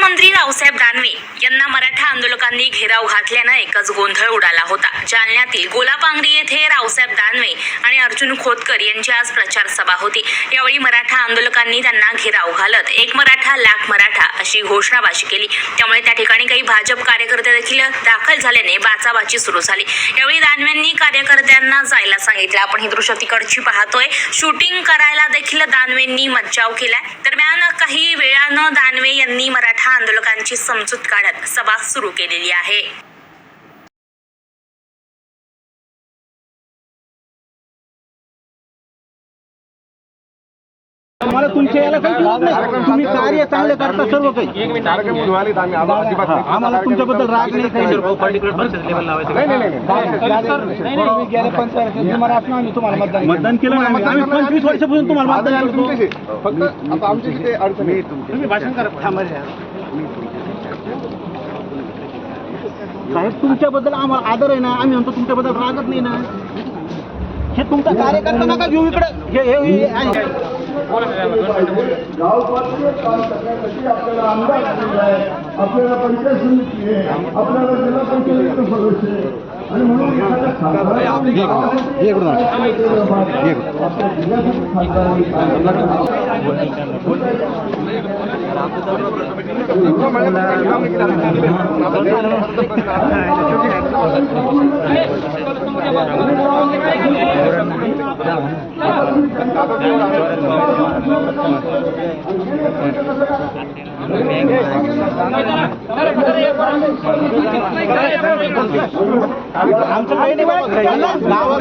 मुख्यमंत्री रावसाहेब दानवे यांना मराठा आंदोलकांनी घेराव घातल्यानं एकच गोंधळ उडाला होता। जालन्यातील गोलापांगरी येथे रावसाहेब दानवे आणि अर्जुन खोतकर यांची आज प्रचार सभा होती। यावेळी मराठा आंदोलकांनी त्यांना घेराव घालत एक मराठा लाख मराठा अशी घोषणाबाजी केली। त्यामुळे त्या ठिकाणी काही भाजप कार्यकर्ते देखील दाखल झाल्याने बाचाबाची सुरू झाली। यावेळी दानवेंनी कार्यकर्त्यांना जायला सांगितलं। आपण ही दृश्य तिकडची पाहतोय। शूटिंग करायला देखील दानवेंनी मज्जाव केलाय। दरम्यान काही वेळानं दानवे यांनी मराठा आंदोलकांची समजूत काढत सभा सुरू केलेली आहे। मला तुमच्या याला काही विरोध नाही, तुम्ही कार्य चांगले करता सर्व काही। आम्हाला तुमच्याबद्दल राग नाही, काही गेल्या पंचायत तुम्हाला मतदान केलं। आम्ही 25 वर्षापासून तुम्हाला मतदान करतो। फक्त आता आमची काही अडचण नाही। तुम्ही भाषण करा। साहेब तुमच्याबद्दल आम्हाला आदर आहे ना, आम्ही म्हणतो तुमच्याबद्दल रागत नाही ना। हे तुमचा कार्यकर्ता नका घेऊ इकडे। गावपातळीवर काम करण्यासाठी आपल्याला आमदार केलेला आहे, आपल्याला पंचायत समिती आहे, आपल्याला जिल्हा पंचायतीचं सदस्य आहे आणि म्हणून एखाद्या खासदाराला आमचं काही नाही, गावात